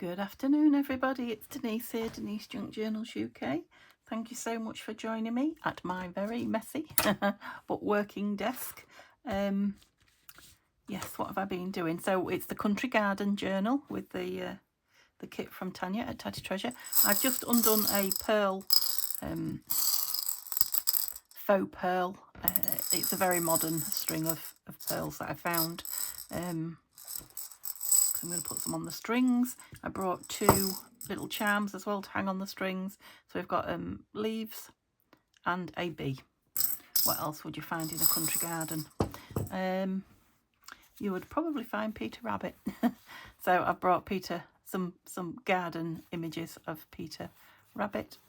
Good afternoon, everybody. It's Denise here, Denise Junk Journals UK. Thank you so much for joining me at my very messy but working desk. Yes, what have I been doing? So it's the Country Garden Journal with the kit from Tanya at Tatty Treasure. I've just undone a pearl, faux pearl. It's a very modern string of pearls that I found. I'm going to put some on the strings. I brought 2 little charms as well to hang on the strings. So we've got leaves and a bee. What else would you find in a country garden? You would probably find Peter Rabbit. So I've brought Peter some garden images of Peter Rabbit.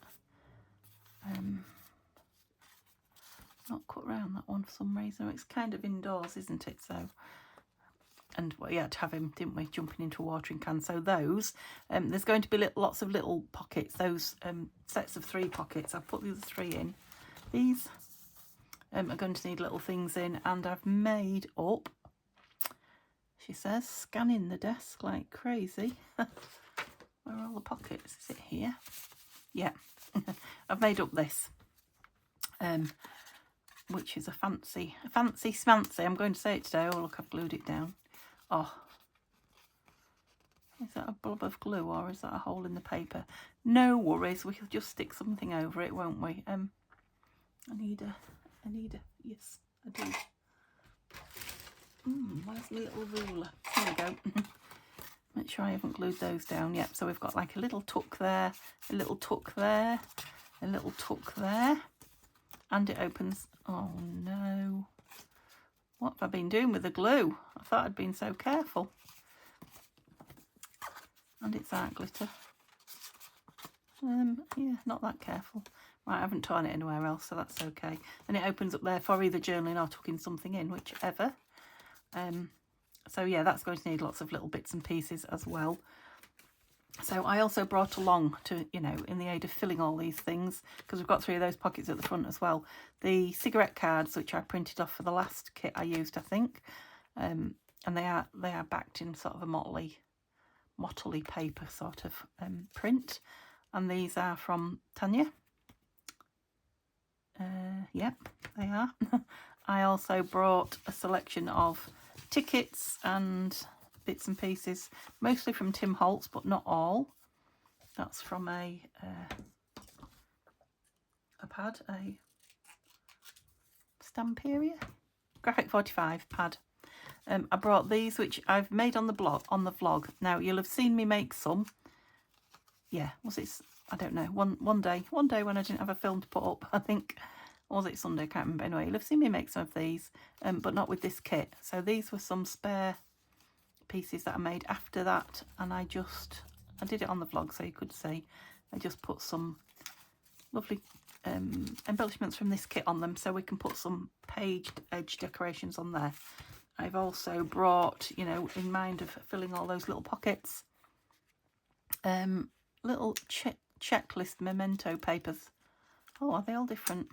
Not cut round that one for some reason. It's kind of indoors, isn't it? So. And we had to have him, didn't we, jumping into a watering can. So those, there's going to be lots of little pockets, those sets of 3 pockets. I've put the other 3 in. These are going to need little things in, and I've made up, she says, scanning the desk like crazy. Where are all the pockets? Is it here? Yeah. I've made up this, which is a fancy smancy. I'm going to say it today. Oh, look, I've glued it down. Oh, is that a blob of glue or is that a hole in the paper? No worries, we'll just stick something over it, won't we? I need a, yes, I do. Where's my little ruler? Here we go. Make sure I haven't glued those down yet. So we've got like a little tuck there, a little tuck there, a little tuck there, and it opens. Oh no. What have I been doing with the glue? I thought I'd been so careful. And it's art glitter. Yeah, not that careful. Right, I haven't torn it anywhere else, so that's okay. And it opens up there for either journaling or tucking something in, whichever. So yeah, that's going to need lots of little bits and pieces as well. So I also brought along to, you know, in the aid of filling all these things, because we've got 3 of those pockets at the front as well, the cigarette cards, which I printed off for the last kit I used, I think. And they are backed in sort of a motley paper sort of print. And these are from Tanya. Yep, they are. I also brought a selection of tickets and bits and pieces, mostly from Tim Holtz, but not all. That's from a pad, a Stamperia Graphic 45 pad. I brought these, which I've made on the vlog. Now you'll have seen me make some. Yeah, was it? I don't know. One day when I didn't have a film to put up, I think. Or was it Sunday? I can't remember. Anyway, you'll have seen me make some of these, but not with this kit. So these were some spare pieces that I made after that, and I did it on the vlog so you could see. I just put some lovely embellishments from this kit on them, so we can put some paged edge decorations on there. I've also brought, you know, in mind of filling all those little pockets, little checklist memento papers. Oh, are they all different?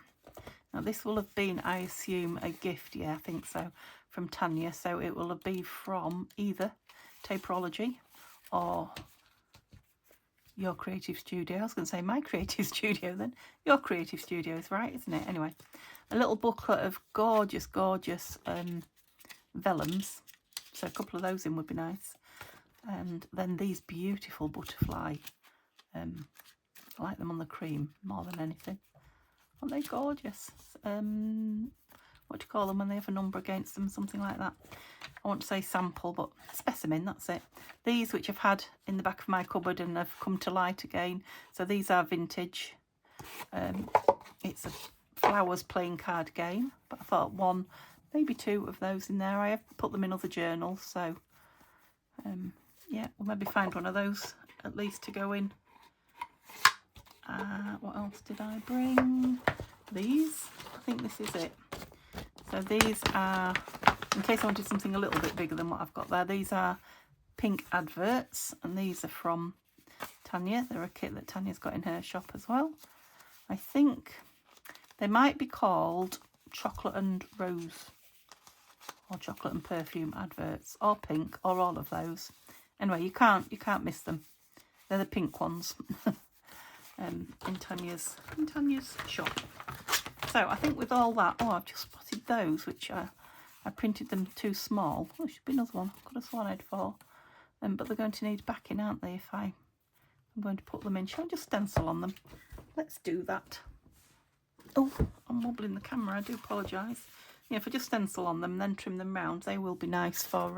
Now this will have been, I assume, a gift. Yeah, I think so, from Tanya. So it will have been from either Taperology or Your Creative Studio. I was going to say my creative studio then. Your Creative Studio is right, isn't it? Anyway, a little booklet of gorgeous vellums. So a couple of those in would be nice. And then these beautiful butterfly. I like them on the cream more than anything. Aren't they gorgeous? What do you call them when they have a number against them? Something like that. I want to say sample, but specimen, that's it. These, which I've had in the back of my cupboard and have come to light again. So these are vintage. It's a flowers playing card game, but I thought 1, maybe 2 of those in there. I have put them in other journals, so yeah, we'll maybe find one of those at least to go in. What else did I bring? These, I think this is it. So these are, in case I wanted something a little bit bigger than what I've got there, these are pink adverts, and these are from Tanya. They're a kit that Tanya's got in her shop as well. I think they might be called chocolate and rose, or chocolate and perfume adverts, or pink, or all of those. Anyway, you can't miss them. They're the pink ones in Tanya's shop. So I think with all that, I've just spotted those, which I printed them too small. Oh, there should be another one. Could have sworn I'd four. But they're going to need backing, aren't they, if I'm going to put them in. Shall I just stencil on them? Let's do that. Oh, I'm wobbling the camera. I do apologise. Yeah, if I just stencil on them and then trim them round, they will be nice for...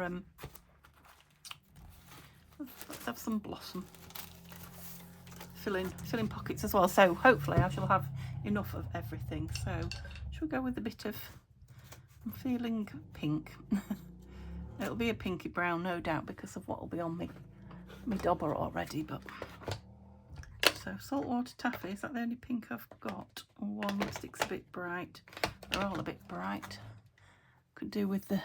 let's have some blossom. Filling pockets as well. So hopefully I shall have enough of everything. So shall we go with a bit of... I'm feeling pink. It'll be a pinky brown, no doubt, because of what will be on my dauber already. But so saltwater taffy, is that the only pink I've got? Oh, one lipstick's a bit bright. They're all a bit bright. Could do with the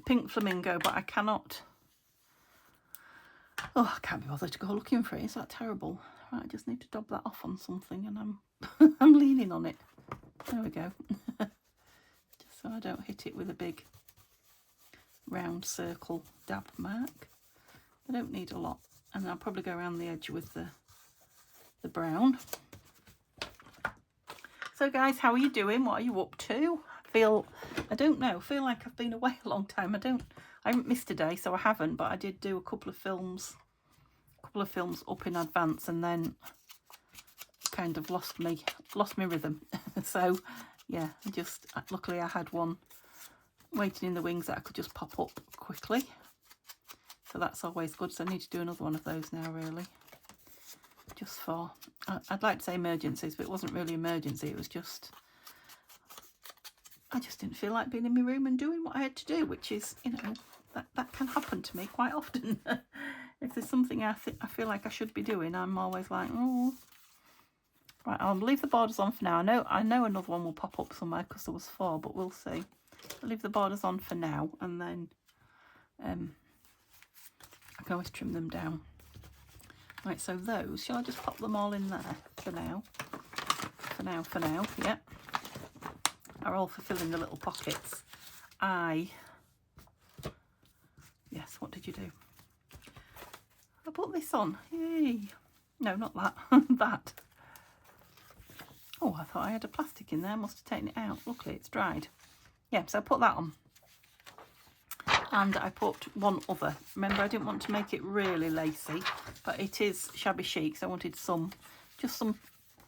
pink flamingo, but I cannot. Oh, I can't be bothered to go looking for it. Is that terrible? Right, I just need to dab that off on something, and I'm I'm leaning on it. There we go. Just so I don't hit it with a big round circle dab mark. I don't need a lot, and I'll probably go around the edge with the brown. So guys, how are you doing? What are you up to? I don't know, feel like I've been away a long time. I haven't missed a day, so I haven't, but I did do a couple of films up in advance, and then kind of lost me rhythm. So yeah, luckily I had one waiting in the wings that I could just pop up quickly, so that's always good. So I need to do another one of those now, really, just for I'd like to say emergencies, but it wasn't really emergency. It was just I just didn't feel like being in my room and doing what I had to do, which is, you know, that can happen to me quite often. If there's something I feel like I should be doing, I'm always like, oh. Right, I'll leave the borders on for now. I know another one will pop up somewhere because there was 4, but we'll see. I'll leave the borders on for now, and then I can always trim them down. Right, so those, shall I just pop them all in there for now? For now, yeah. Are all for filling the little pockets. Yes, what did you do? I put this on. Yay. No, not that. That. Oh, I thought I had a plastic in there. I must have taken it out. Luckily, it's dried. Yeah, so I put that on. And I put one other. Remember, I didn't want to make it really lacy, but it is shabby chic, so I wanted just some,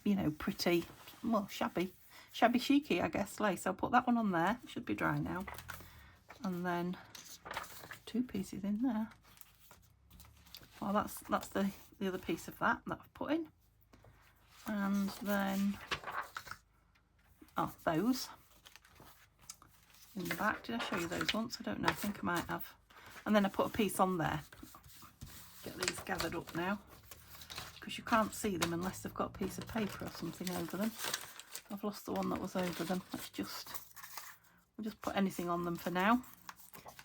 you know, pretty, well, shabby chicy, I guess, lace. So I'll put that one on there. It should be dry now. And then 2 pieces in there. Well, that's the other piece of that I've put in. And then those in the back. Did I show you those once? I don't know. I think I might have. And then I put a piece on there. Get these gathered up now, because you can't see them unless they've got a piece of paper or something over them. I've lost the one that was over them. We'll just put anything on them for now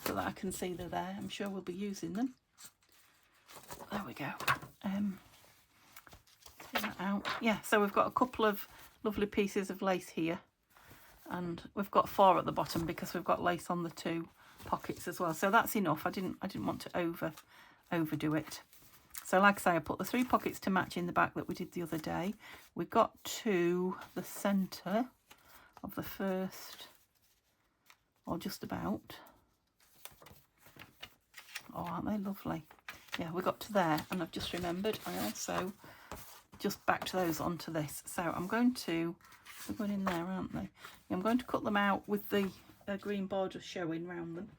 so that I can see they're there. I'm sure we'll be using them. There we go. Get that out. Yeah, so we've got a couple of lovely pieces of lace here, and we've got 4 at the bottom because we've got lace on the 2 pockets as well. So that's enough. I didn't want to overdo it. So like I say, I put the 3 pockets to match in the back that we did the other day. We got to the centre of the first, or just about. Oh, aren't they lovely? Yeah, we got to there, and I've just remembered I also just backed those onto this. So I'm going to, they're going in there, aren't they? Yeah, I'm going to cut them out with the green border showing round them.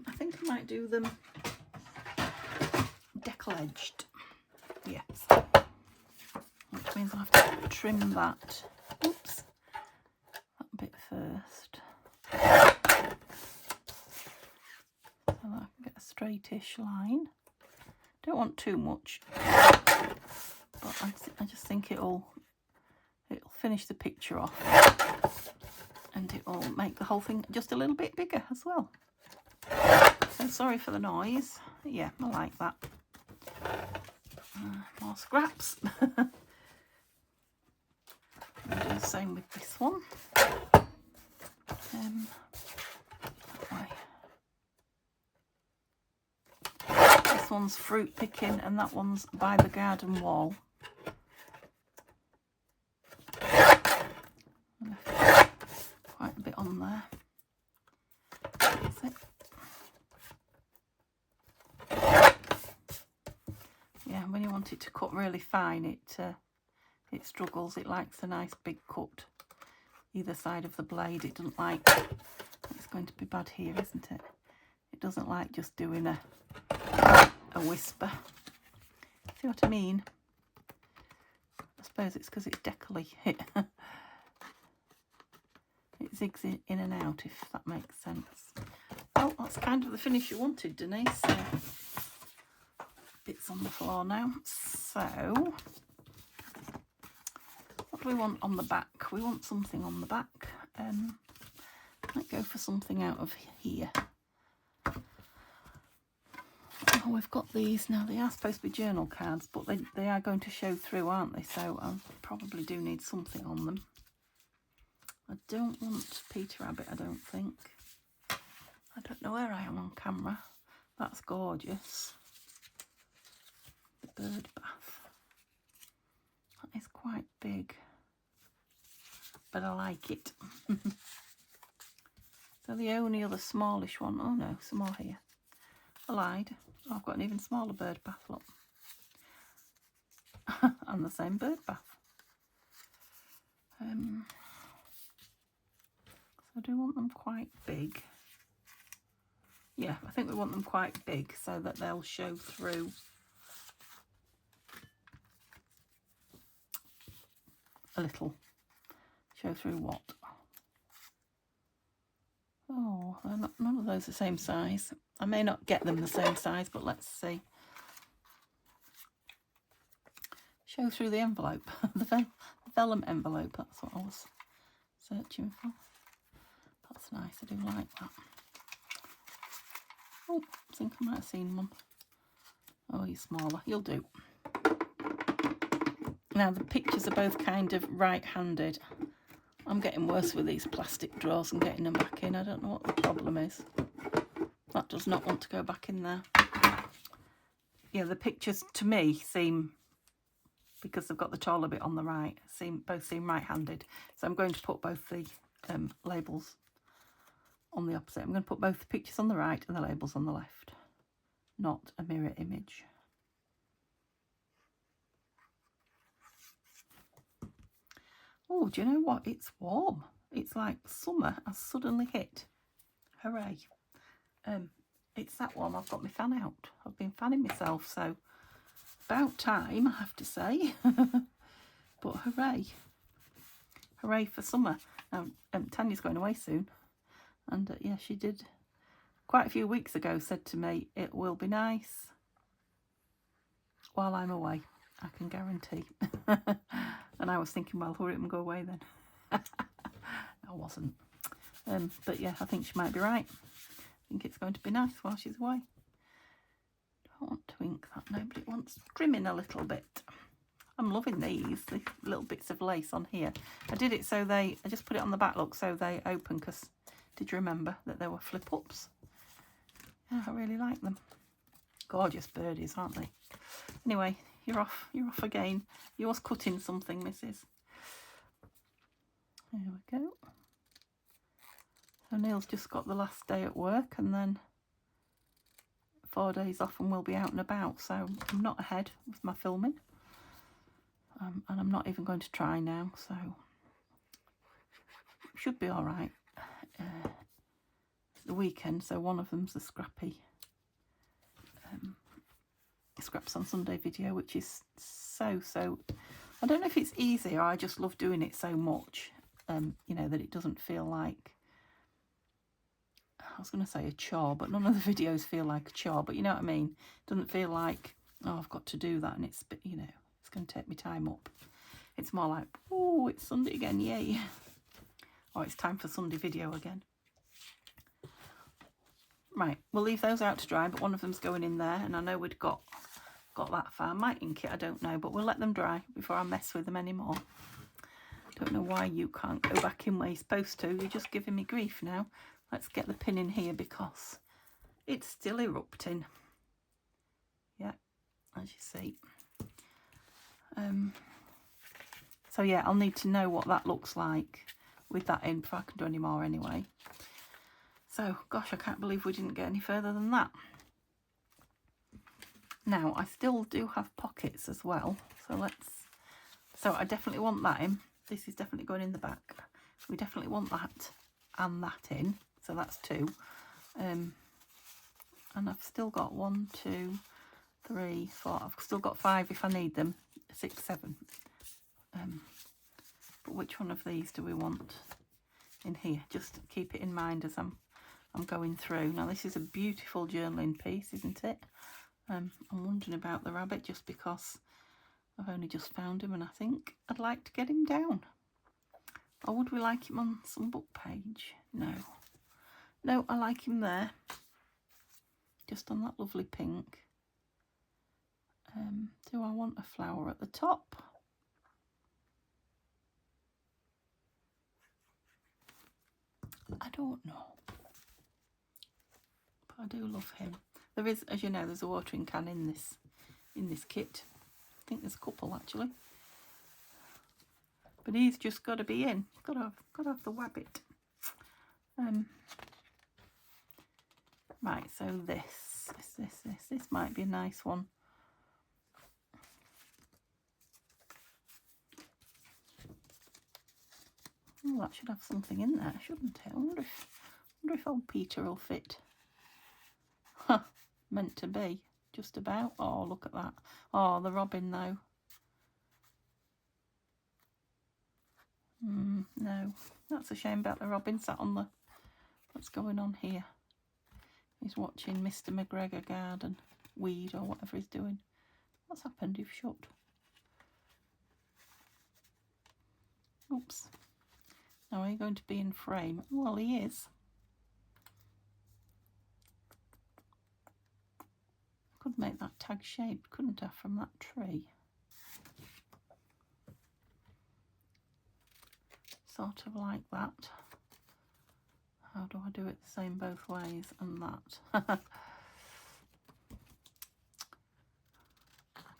I think I might do them decal edged. Yes. Which means I have to trim that. Oops. That bit first. So that I can get a straightish line. Don't want too much. But I just think it'll finish the picture off. And it will make the whole thing just a little bit bigger as well. So sorry for the noise. Yeah, I like that. More scraps. I'll do the same with this one. That way. this one's fruit picking and that one's by the garden wall. Quite a bit on there. That's it. Yeah, when you want it to cut really fine, it struggles. It likes a nice big cut either side of the blade. It doesn't like, it's going to be bad here, isn't it? It doesn't like just doing a whisper. See what I mean? I suppose it's because it's deckly. It zigs in and out, if that makes sense. Well, that's kind of the finish you wanted, Denise. So bits on the floor now. So what do we want on the back? We want something on the back. Might go for something out of here. Oh, we've got these now. They are supposed to be journal cards, but they are going to show through, aren't they? So I probably do need something on them. I don't want Peter Rabbit, I don't think. I don't know where I am on camera. That's gorgeous. The bird bath. That is quite big. But I like it. So the only other smallish one. Oh no, some more here. I lied. Oh, I've got an even smaller bird bath, look. And the same bird bath. So do we want them quite big? Yeah, I think we want them quite big so that they'll show through. A little. Show through what? Oh, none of those are the same size. I may not get them the same size, but let's see. Show through the envelope. The vellum envelope, that's what I was searching for. That's nice, I do like that. Oh, I think I might have seen one. Oh, you're smaller, you'll do. Now the pictures are both kind of right-handed. I'm getting worse with these plastic drawers and getting them back in. I don't know what the problem is. That does not want to go back in there. Yeah, the pictures to me seem, because they've got the taller bit on the right, both seem right-handed. So I'm going to put both the labels on the opposite. I'm going to put both the pictures on the right and the labels on the left, not a mirror image. Oh, do you know what? It's warm. It's like summer has suddenly hit. Hooray. It's that warm. I've got my fan out. I've been fanning myself, so about time, I have to say. But hooray. Hooray for summer. Now, Tanya's going away soon. And yeah, she did quite a few weeks ago said to me, it will be nice while I'm away. I can guarantee. And I was thinking, well, hurry up and go away then. I wasn't. But yeah, I think she might be right. I think it's going to be nice while she's away. Don't want to ink that now, but it wants trimming a little bit. I'm loving these little bits of lace on here. I did it so I just put it on the back, look, so they open, because did you remember that there were flip-ups? Yeah, I really like them. Gorgeous birdies, aren't they? Anyway, you're off again. You're cutting something, missus. There we go. So Neil's just got the last day at work and then 4 days off and we'll be out and about. So I'm not ahead with my filming. And I'm not even going to try now, so should be all right. It's the weekend, so one of them's the scrappy Scraps on Sunday video, which is so, I don't know if it's easy or I just love doing it so much, you know, that it doesn't feel like, I was going to say a chore, but none of the videos feel like a chore, but you know what I mean? It doesn't feel like, oh, I've got to do that and it's, you know, it's going to take me time up. It's more like, oh, it's Sunday again, yay. Or it's time for Sunday video again. Right, we'll leave those out to dry, but one of them's going in there, and I know we'd got that far. I might ink it, I don't know, but we'll let them dry before I mess with them anymore. Don't know why you can't go back in where you're supposed to. You're just giving me grief now. Let's get the pin in here because it's still erupting. as you see. So yeah, I'll need to know what that looks like with that in before I can do any more anyway. So, gosh, I can't believe we didn't get any further than that. Now, I still do have pockets as well. So I definitely want that in. This is definitely going in the back. We definitely want that and that in. So that's 2. And I've still got 1, 2, 3, 4. I've still got 5 if I need them. 6, 7. But which one of these do we want in here? Just keep it in mind as I'm going through. Now this is a beautiful journaling piece, isn't it? I'm wondering about the rabbit just because I've only just found him and I think I'd like to get him down. Or would we like him on some book page? No. No, I like him there. Just on that lovely pink. Do I want a flower at the top? I don't know. But I do love him. There is, as you know, there's a watering can in this kit. I think there's a couple actually. But he's just got to be in. Got to have the wabbit. Right, so this might be a nice one. Oh, that should have something in there, shouldn't it? I wonder if old Peter will fit. Huh, meant to be, just about. Oh, look at that. Oh, the robin though. No, that's a shame about the robin sat on the... What's going on here? He's watching Mr. McGregor garden weed or whatever he's doing. What's happened? You've shut. Oops. Now, are you going to be in frame? Well, he is. Could make that tag shaped, couldn't I, from that tree? Sort of like that. How do I do it the same both ways and that? I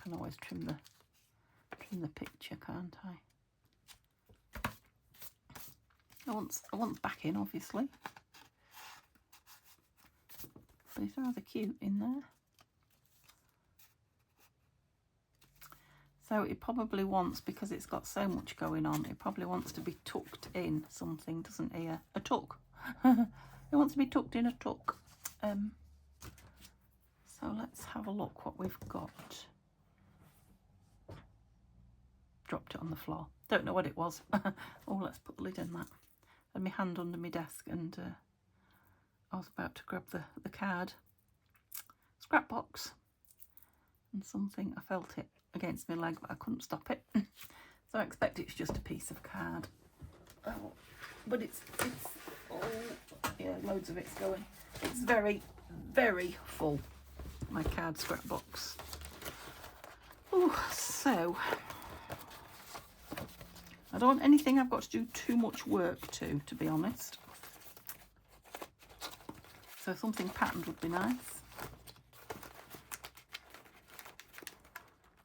can always trim the picture, can't I? I want back in, obviously. But he's rather cute in there. So it probably wants, because it's got so much going on, it probably wants to be tucked in something, doesn't it? A tuck. It wants to be tucked in a tuck. So let's have a look what we've got. Dropped it on the floor. Don't know what it was. Oh, let's put the lid in that. Had my hand under my desk and I was about to grab the card. Scrap box. And something, I felt it against my leg, but I couldn't stop it. So I expect it's just a piece of card. Oh, but it's oh yeah, loads of it's going. It's very, very full, my card scrap box. Oh, so I don't want anything I've got to do too much work to be honest. So something patterned would be nice.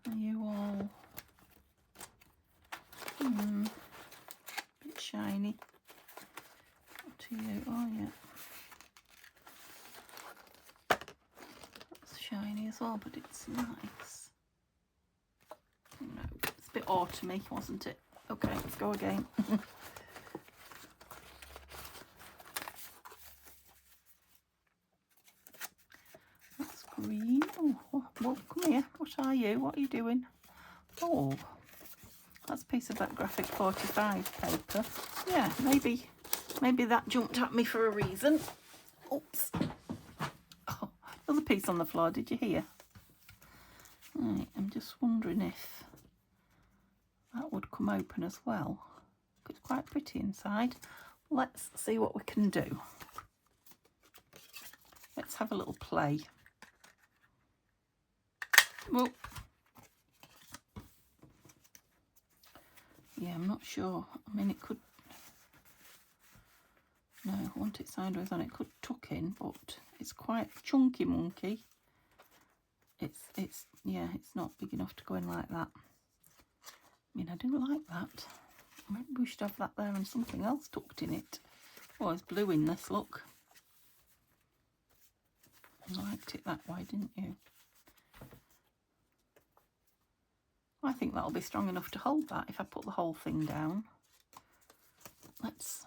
Are you all bit shiny? What to you? Oh yeah, that's shiny as well, but it's nice. No, it's a bit autumny, wasn't it? Okay, let's go again. That's green. Oh, well, come here. What are you? What are you doing? Oh, that's a piece of that graphic 45 paper. Yeah, maybe that jumped at me for a reason. Oops. Oh, another piece on the floor. Did you hear? Right, I'm just wondering if that would come open as well. It's quite pretty inside. Let's see what we can do. Let's have a little play. Well, yeah, I'm not sure. I mean, it could... No, I want it sideways on. It could tuck in, but it's quite chunky monkey yeah, it's not big enough to go in like that. I mean, I do like that. Maybe we should have that there and something else tucked in it. Oh, there's blue in this, look. You liked it that way, didn't you? I think that'll be strong enough to hold that if I put the whole thing down.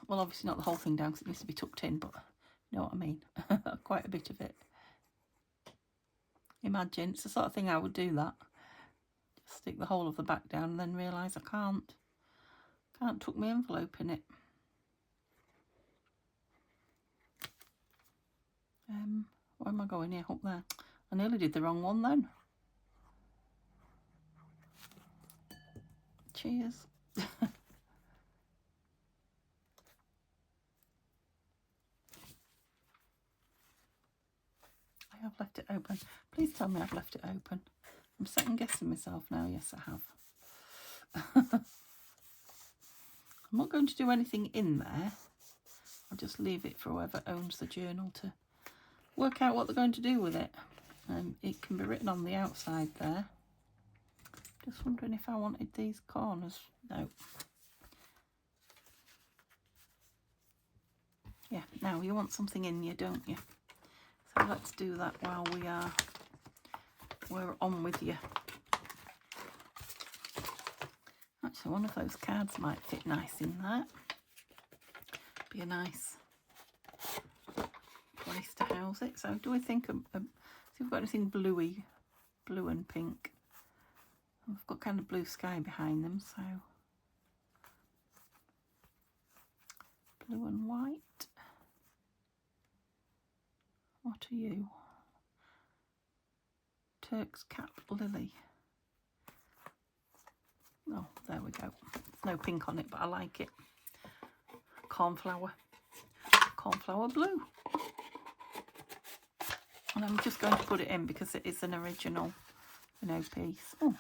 Well, obviously not the whole thing down because it needs to be tucked in, but you know what I mean. Quite a bit of it. Imagine, it's the sort of thing I would do that. Just stick the whole of the back down and then realise I can't tuck my envelope in it. Where am I going here? Up there. I nearly did the wrong one then. Cheers. I have left it open. Please tell me I've left it open. I'm second guessing myself now. Yes, I have. I'm not going to do anything in there. I'll just leave it for whoever owns the journal to work out what they're going to do with it. It can be written on the outside there. Just wondering if I wanted these corners. No. Yeah, now you want something in you, don't you? So let's do that while we're on with you. Actually, one of those cards might fit nice in there. Be a nice place to house it. So do we think see if we've got anything bluey, blue and pink. We've got kind of blue sky behind them, so blue and white. What are you? Turk's Cap Lily. Oh, there we go. No pink on it, but I like it. Cornflower blue. And I'm just going to put it in because it is an original, piece. Oh,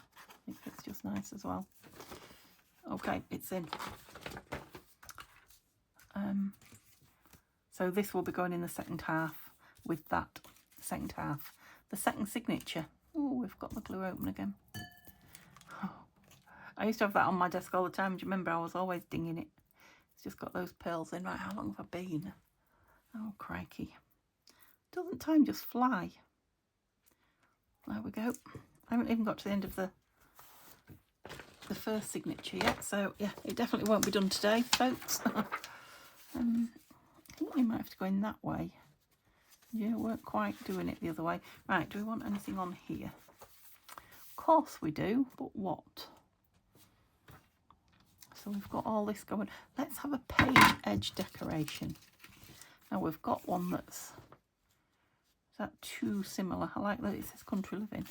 it fits just nice as well. Okay, it's in. So this will be going in the second half with that second half. The second signature. Oh, we've got the glue open again. Oh, I used to have that on my desk all the time. Do you remember? I was always dinging it. It's just got those pearls in. Right, how long have I been? Oh, crikey. Doesn't time just fly? There we go. I haven't even got to the end of the first signature yet, so yeah, it definitely won't be done today, folks. I think we might have to go in that way. Yeah, weren't quite doing it the other way. Right, do we want anything on here? Of course we do, but what? So we've got all this going. Let's have a page edge decoration. Now we've got one that's... Is that too similar? I like that it says country living.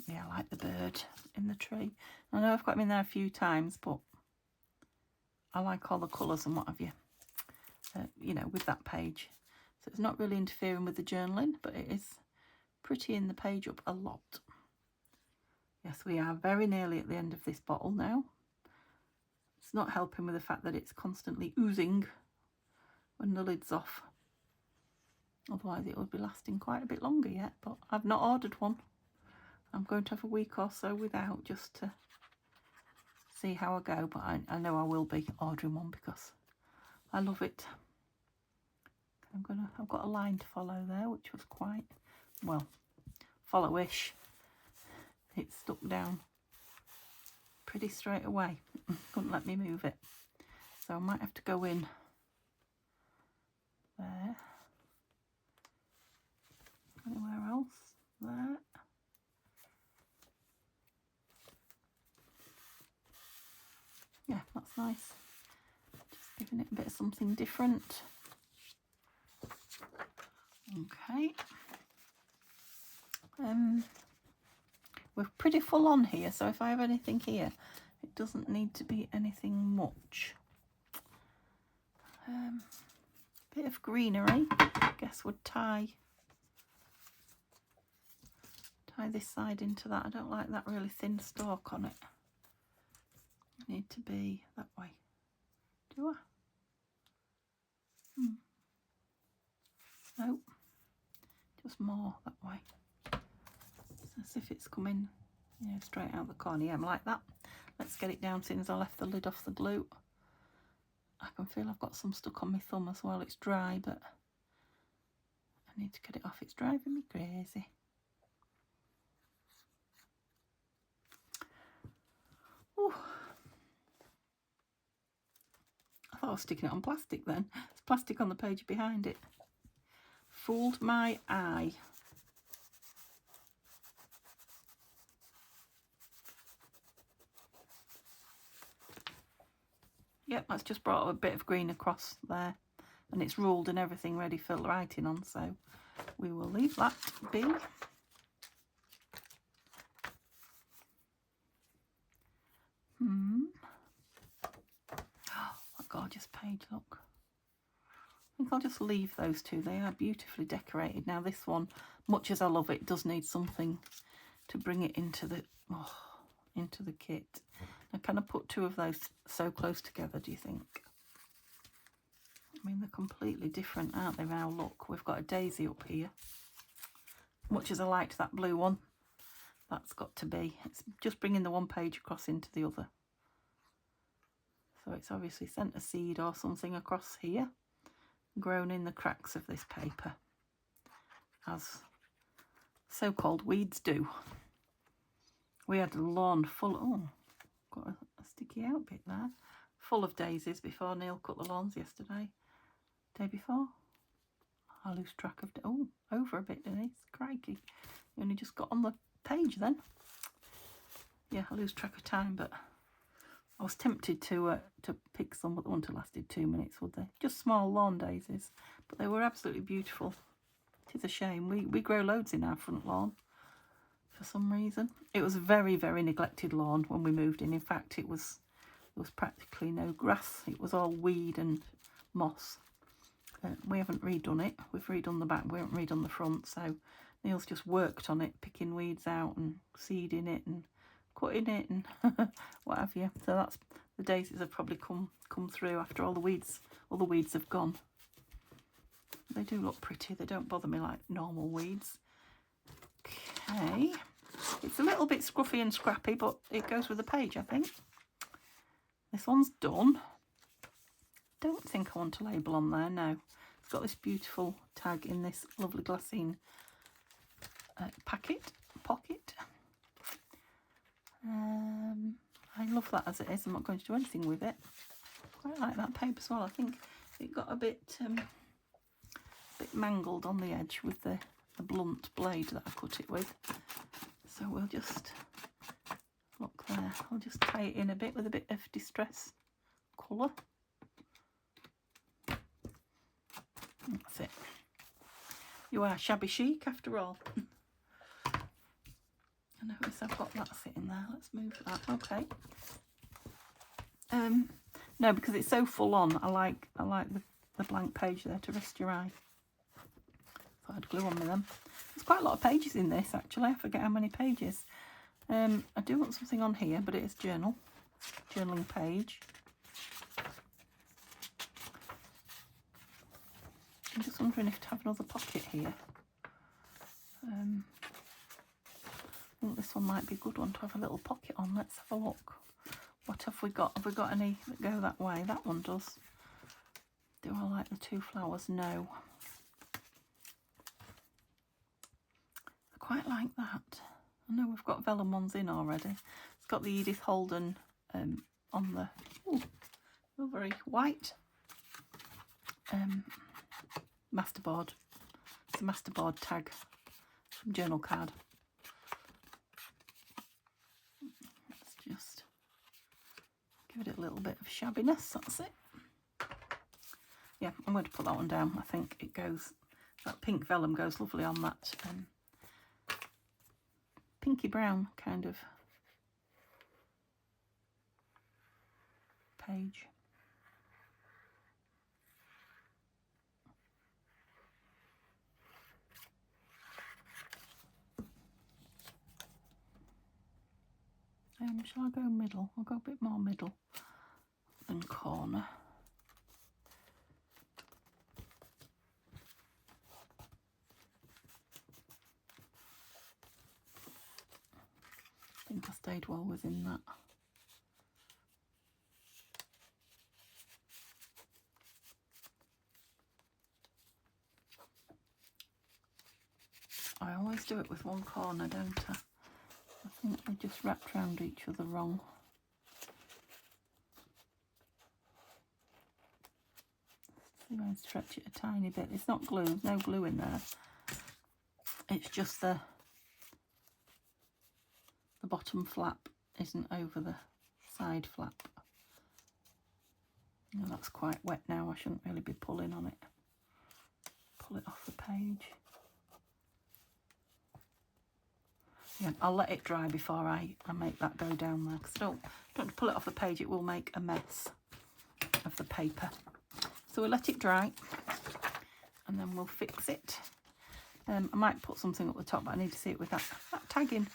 Yeah, I like the bird in the tree. I know I've got them in there a few times, but I like all the colours and what have you, with that page. So it's not really interfering with the journaling, but it is prettying the page up a lot. Yes, we are very nearly at the end of this bottle now. It's not helping with the fact that it's constantly oozing when the lid's off. Otherwise it would be lasting quite a bit longer yet, but I've not ordered one. I'm going to have a week or so without just to see how I go, but I know I will be ordering one because I love it. I've got a line to follow there, which was quite, well, follow-ish. It stuck down pretty straight away. Couldn't let me move it. So I might have to go in there. Anywhere else? There. Yeah, that's nice. Just giving it a bit of something different. Okay. We're pretty full on here, so if I have anything here, it doesn't need to be anything much. Bit of greenery, I guess would tie this side into that. I don't like that really thin stalk on it. Need to be that way. Do I? Nope. Just more that way. as if it's coming, you know, straight out the corner. Yeah, like that. Let's get it down. As soon as I left the lid off the glue, I can feel I've got some stuck on my thumb as well. It's dry, but I need to get it off. It's driving me crazy. Ooh. I thought I was sticking it on plastic then. It's plastic on the page behind it. Fooled my eye. Yep, that's just brought a bit of green across there. And it's ruled and everything ready for writing on, so we will leave that be. What gorgeous page, look. I think I'll just leave those two. They are beautifully decorated. Now this one, much as I love it, does need something to bring it into the kit. Now can I put two of those so close together, do you think? I mean, they're completely different, aren't they? Now look, we've got a daisy up here. Much as I liked that blue one, that's got to be. It's just bringing the one page across into the other. So it's obviously sent a seed or something across here, grown in the cracks of this paper, as so-called weeds do. We had a lawn full, oh, got a sticky out bit there, full of daisies before Neil cut the lawns yesterday. Day before. I lose track of, oh, over a bit, Denise, crikey. You only just got on the page then. Yeah, I lose track of time, but I was tempted to pick some, but they wouldn't have lasted 2 minutes, would they? Just small lawn daisies, but they were absolutely beautiful. It is a shame. We grow loads in our front lawn for some reason. It was a very, very neglected lawn when we moved in. In fact, there was practically no grass. It was all weed and moss. We haven't redone it. We've redone the back. We haven't redone the front. So Neil's just worked on it, picking weeds out and seeding it and cutting it and what have you. So that's, the daisies have probably come through after all the weeds have gone. They do look pretty. They don't bother me like normal weeds. Okay, it's a little bit scruffy and scrappy, but it goes with the page, I think. This one's done. Don't think I want a label on there, no. It's got this beautiful tag in this lovely glassine pocket. I love that as it is. I'm not going to do anything with it. Quite like that paper as well. I think it got a bit mangled on the edge with the blunt blade that I cut it with. So we'll just, look there, I'll just tie it in a bit with a bit of distress colour. That's it. You are shabby chic after all. I notice I've got that sitting there. Let's move that. Okay. No, because it's so full on. I like the blank page there to rest your eye. Thought I'd glue on with them. There's quite a lot of pages in this actually. I forget how many pages. I do want something on here, but it is journaling page. I'm just wondering if to have another pocket here. I think this one might be a good one to have a little pocket on. Let's have a look. What have we got? Have we got any that go that way? That one does. Do I like the two flowers? No. I quite like that. I know we've got vellum ones in already. It's got the Edith Holden on the very white masterboard. It's a masterboard tag from Journal Card. Let's just give it a little bit of shabbiness. That's it. Yeah, I'm going to put that one down. I think it goes, that pink vellum goes lovely on that pinky brown kind of page. Shall I go middle? I'll go a bit more middle than corner. I think I stayed well within that. I always do it with one corner, don't I? I think they just wrapped around each other wrong. See if I can stretch it a tiny bit. It's not glue, there's no glue in there. It's just the bottom flap isn't over the side flap. Oh, that's quite wet now. I shouldn't really be pulling on it. Pull it off the page. Yeah, I'll let it dry before I make that go down there, because don't pull it off the page, it will make a mess of the paper. So we'll let it dry and then we'll fix it. I might put something up the top, but I need to see it with that tagging.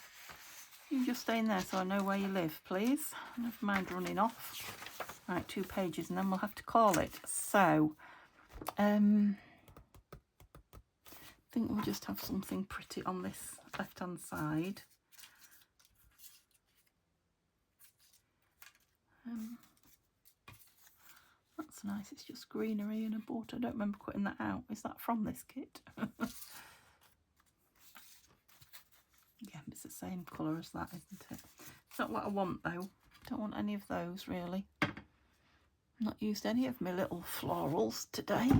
You just stay in there so I know where you live, please. Never mind running off. Right, 2 pages and then we'll have to call it. So, I think we'll just have something pretty on this left-hand side. That's nice. It's just greenery and a border. I don't remember cutting that out. Is that from this kit? Yeah, it's the same colour as that, isn't it? It's not what I want though. Don't want any of those really. Not used any of my little florals today.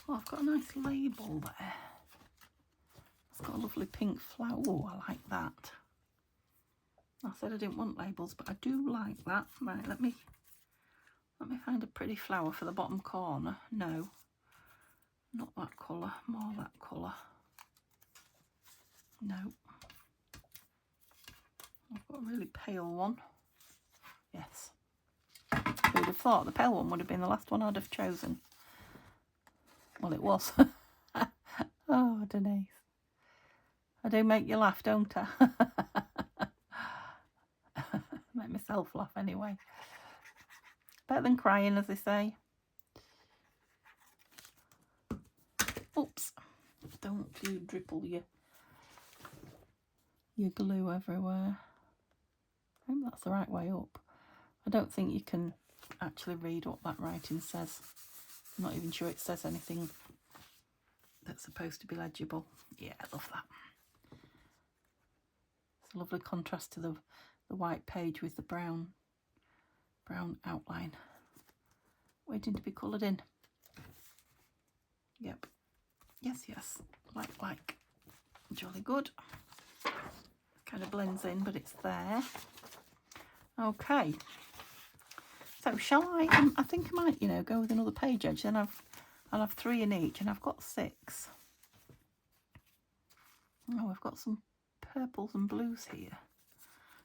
Oh, I've got a nice label there. It's got a lovely pink flower. Oh, I like that. I said I didn't want labels, but I do like that. Right, let me find a pretty flower for the bottom corner. No, not that colour, more that colour. No. I've got a really pale one. Yes. Who would have thought the pale one would have been the last one I'd have chosen? Well, it was. Oh, Denise. I do make you laugh, don't I? Make myself laugh anyway. Better than crying, as they say. Oops. Don't you dribble your glue everywhere. I hope that's the right way up. I don't think you can actually read what that writing says. I'm not even sure it says anything that's supposed to be legible. Yeah, I love that. It's a lovely contrast to the white page with the brown outline. Waiting to be coloured in. Yep. Yes. Like. Jolly good. Kind of blends in, but it's there. Okay. So shall I? I think I might, go with another page edge. Then I'll have 3 in each, and I've got 6. Oh, I've got some purples and blues here.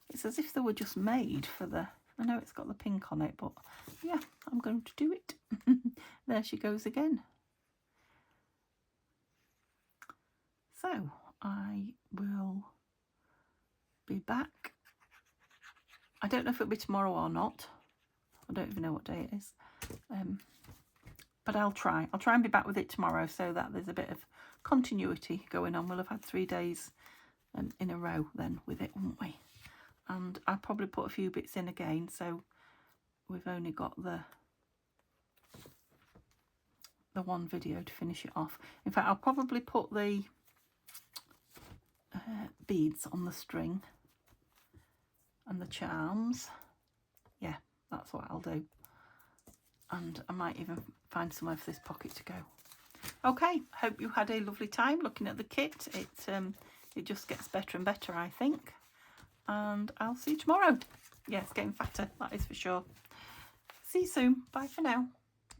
It's as if they were just made for the. I know it's got the pink on it, but yeah, I'm going to do it. There she goes again. So I will be back. I don't know if it'll be tomorrow or not. I don't even know what day it is. But I'll try and be back with it tomorrow so that there's a bit of continuity going on. We'll have had 3 days in a row then with it, won't we? And I'll probably put a few bits in again, so we've only got the one video to finish it off. In fact, I'll probably put the beads on the string and the charms. Yeah, that's what I'll do. And I might even find somewhere for this pocket to go. Okay, hope you had a lovely time looking at the kit. It just gets better and better, I think. And I'll see you tomorrow. Yeah, it's getting fatter, that is for sure. See you soon. Bye for now.